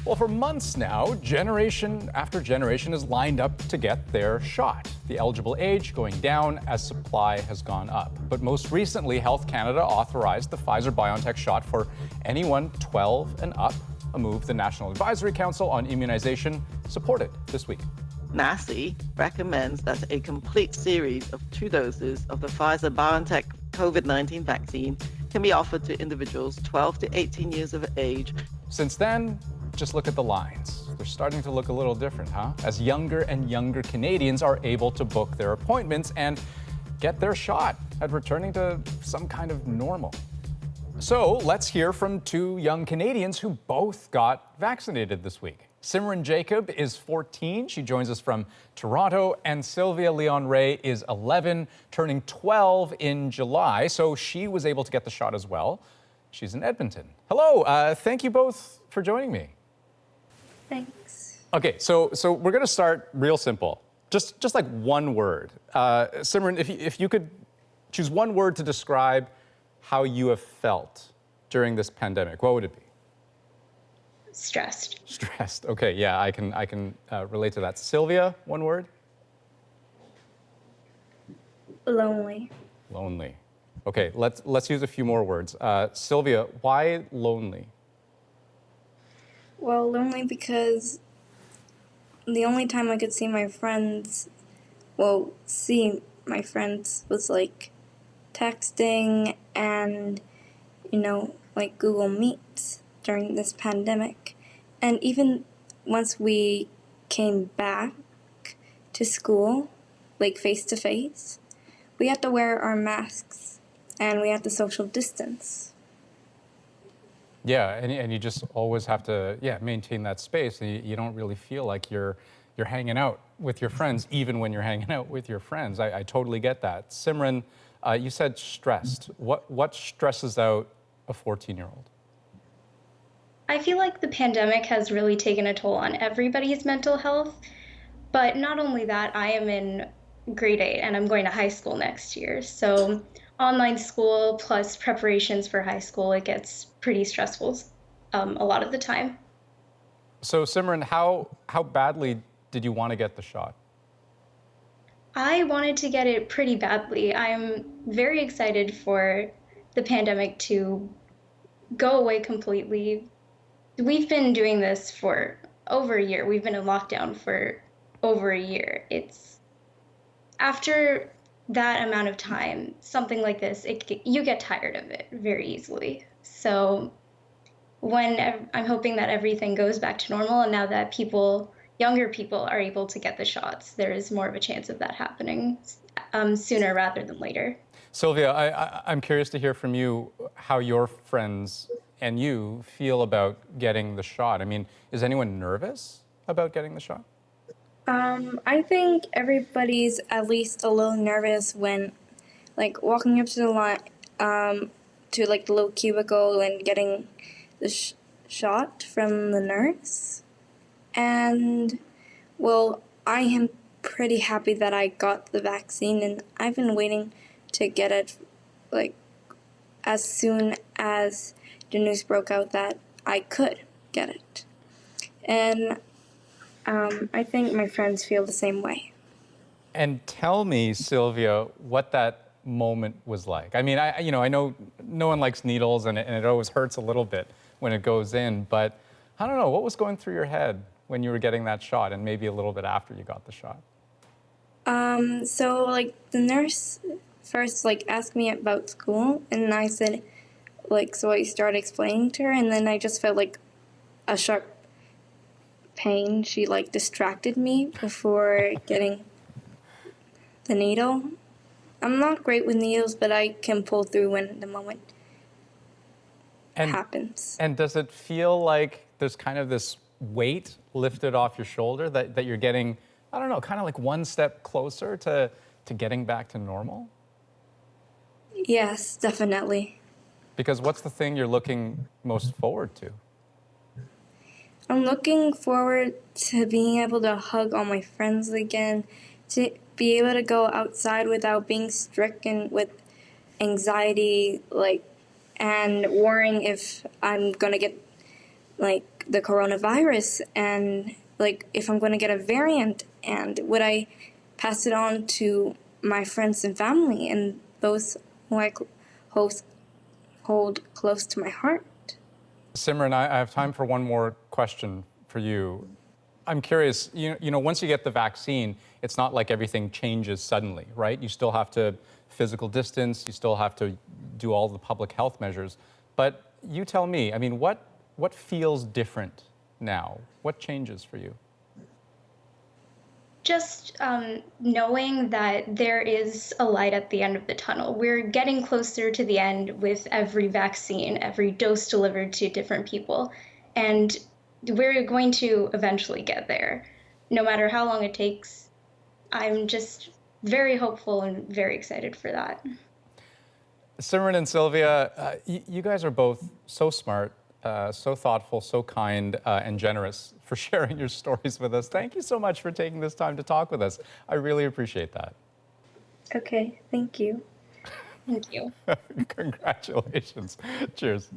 Well, for months now, generation after generation is lined up to get their shot. The eligible age going down as supply has gone up. But most recently, Health Canada authorized the Pfizer-BioNTech shot for anyone 12 and up, a move the National Advisory Council on Immunization supported this week. NACI recommends that a complete series of 2 doses of the Pfizer-BioNTech COVID-19 vaccine can be offered to individuals 12 to 18 years of age. Since then, just look at the lines. They're starting to look a little different, huh? As younger and younger Canadians are able to book their appointments and get their shot at returning to some kind of normal. So let's hear from 2 young Canadians who both got vaccinated this week. Simran Jacob is 14. She joins us from Toronto. And Sylvia Leon Ray is 11, turning 12 in July. So she was able to get the shot as well. She's in Edmonton. Hello. Thank you both for joining me. Thanks. Okay, so we're going to start real simple. Just like one word. Simran, if you could choose one word to describe how you have felt during this pandemic, what would it be? Stressed. Stressed. Okay, yeah, I can relate to that. Sylvia, one word? Lonely. Lonely. Okay, let's use a few more words. Sylvia, why lonely? Well, lonely because the only time I could see my friends, was like texting and, like Google Meets during this pandemic. And even once we came back to school, like face to face, we had to wear our masks and we had to social distance. Yeah, and you just always have to maintain that space. And you don't really feel like you're hanging out with your friends, even when you're hanging out with your friends. I totally get that. Simran, you said stressed. What stresses out a 14-year-old? I feel like the pandemic has really taken a toll on everybody's mental health. But not only that, I am in grade 8 and I'm going to high school next year. So online school plus preparations for high school, it gets pretty stressful a lot of the time. So Simran, how badly did you want to get the shot? I wanted to get it pretty badly. I'm very excited for the pandemic to go away completely. We've been doing this for over a year. We've been in lockdown for over a year. It's after that amount of time, something like this, you get tired of it very easily. So when I'm hoping that everything goes back to normal, and now that younger people are able to get the shots, there is more of a chance of that happening sooner rather than later. Sylvia, I'm curious to hear from you how your friends and you feel about getting the shot. I mean, is anyone nervous about getting the shot? I think everybody's at least a little nervous when, like, walking up to the line, to like the little cubicle and getting the shot from the nurse. And, well, I am pretty happy that I got the vaccine, and I've been waiting to get it, like, as soon as the news broke out that I could get it. And I think my friends feel the same way. And tell me, Sylvia, what that moment was like. I mean, I know no one likes needles, and it always hurts a little bit when it goes in, but I don't know, what was going through your head when you were getting that shot, and maybe a little bit after you got the shot? So, like, the nurse first, like, asked me about school, and I said, like, so I started explaining to her, and then I just felt, like, a sharp pain. She, like, distracted me before getting the needle. I'm not great with needles, but I can pull through when the moment happens. And does it feel like there's kind of this weight lifted off your shoulder that you're getting, I don't know, kind of like one step closer to getting back to normal? Yes, definitely. Because what's the thing you're looking most forward to? I'm looking forward to being able to hug all my friends again, to be able to go outside without being stricken with anxiety, like, and worrying if I'm going to get, like, the coronavirus, and like if I'm going to get a variant, and would I pass it on to my friends and family and those who I hold close to my heart. Simran, I have time for one more question for you. I'm curious, once you get the vaccine, it's not like everything changes suddenly, right? You still have to physical distance, you still have to do all the public health measures. But you tell me, I mean, what feels different now? What changes for you? Just knowing that there is a light at the end of the tunnel. We're getting closer to the end with every vaccine, every dose delivered to different people. And we're going to eventually get there. No matter how long it takes, I'm just very hopeful and very excited for that. Simran and Sylvia, you guys are both so smart, so thoughtful, so kind and generous for sharing your stories with us. Thank you so much for taking this time to talk with us. I really appreciate that. Okay, thank you. Thank you. Congratulations. Cheers.